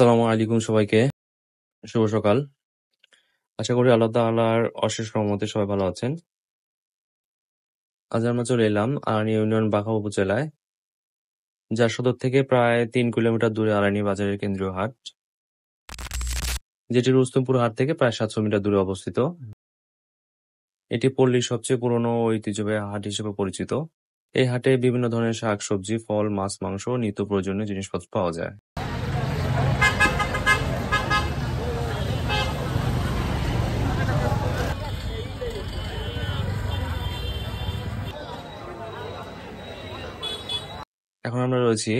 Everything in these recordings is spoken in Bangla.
আসসালামু আলাইকুম সবাইকে। শুভ সকাল। আশা করি আল্লাহ তাআলার অশেষ রহমতে সবাই ভালো আছেন। আজ আমরা চলে এলাম আরানি ইউনিয়ন বাঘা উপজেলায়, যার সদর থেকে প্রায় ৩ কিলোমিটার দূরে আরানি বাজারের কেন্দ্রীয় হাট, যেটি রুস্তমপুর হাট থেকে প্রায় ৭০০ মিটার দূরে অবস্থিত। এটি পল্লীর সবচেয়ে পুরনো ও ঐতিহ্যবাহী হাট হিসেবে পরিচিত। এই হাটে বিভিন্ন ধরনের শাকসবজি, ফল, মাছ, মাংস ও নিত্য প্রয়োজনীয় জিনিসপত্র পাওয়া যায়। এখন আমরা রয়েছি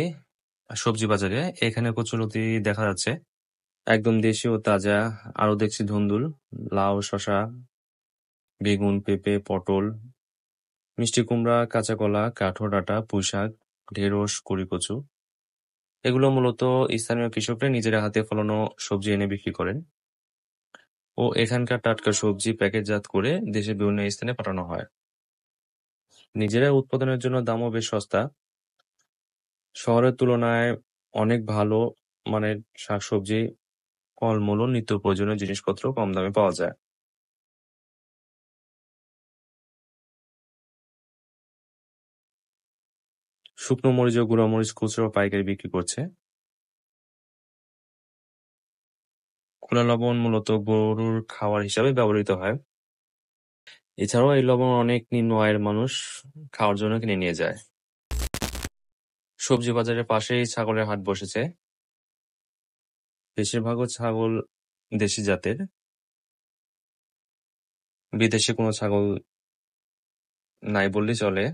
সবজি বাজারে। এখানে কচুলতি দেখা যাচ্ছে, একদম দেশি ও তাজা। আরো দেখছি ধুন্দুল, লাউ, শসা, বেগুন, পেঁপে, পটল, মিষ্টি কুমড়া, কাঁচা কলা, কাঠো ডাঁটা, পুঁইশাক, ঢেঁড়স, কচু। এগুলো মূলত স্থানীয় কৃষকরা নিজেরা হাতে ফলানো সবজি এনে বিক্রি করেন ও এখানকার টাটকা সবজি প্যাকেটজাত করে দেশের বিভিন্ন স্থানে পাঠানো হয়। নিজেরা উৎপাদনের জন্য দামও বেশ সস্তা। শহরের তুলনায় অনেক ভালো মানের শাকসবজি, ফলমূল ও নিত্য প্রয়োজনীয় জিনিসপত্র কম দামে পাওয়া যায়। শুকনো মরিচ ও গুঁড়া মরিচ খুচরো ও পাইকারি বিক্রি করছে। খোলা লবণ মূলত গরুর খাবার হিসাবে ব্যবহৃত হয়। এছাড়াও এই লবণ অনেক নিম্ন আয়ের মানুষ খাওয়ার জন্য কিনে নিয়ে যায়। সবজি বাজারের পাশেই ছাগলের হাট বসেছে। বেশিরভাগও ছাগল দেশি জাতের, বিদেশি কোনো ছাগল নাই বললেই চলে।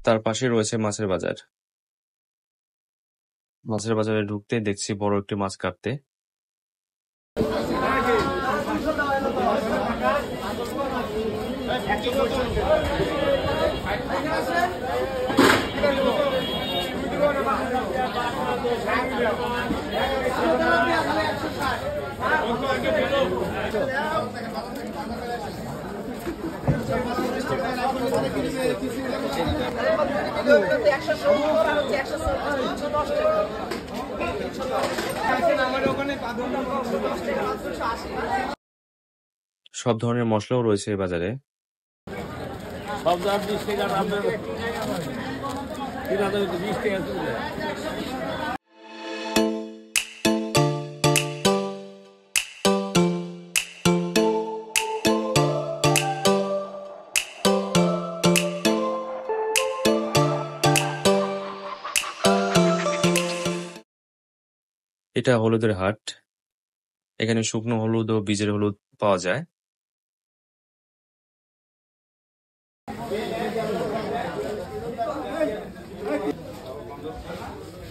তার পাশে রয়েছে মাছের বাজার। মাছের বাজারে ঢুকতে দেখছি বড় একটি মাছ কাটতে। সব ধরনের মশলাও রয়েছে এই বাজারে। এটা হলুদের হাট। এখানে শুকনো হলুদ ও বীজের হলুদ পাওয়া যায়।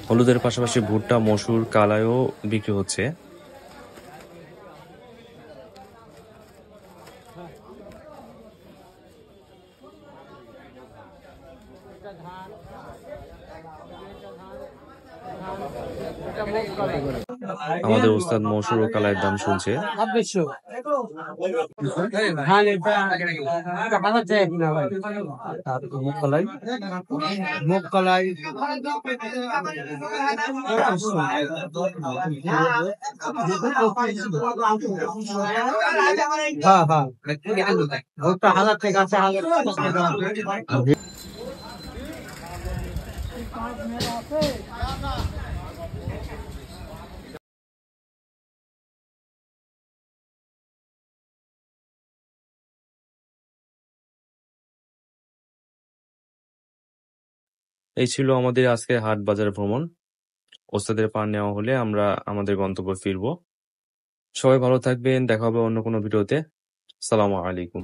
হলুদের পাশাপাশি ভুট্টা, মসুর, কালাইও বিক্রি হচ্ছে। আমাদের উস্তাদ মসুর ও কালাইয়ের দাম শুনছে। এই ছিল আমাদের আজকের হাট বাজার ভ্রমণ। ওস্তাদের পার নেওয়া হলে আমরা আমাদের গন্তব্যে ফিরবো। সবাই ভালো থাকবেন, দেখা হবে অন্য কোনো ভিডিওতে। আসসালামু আলাইকুম।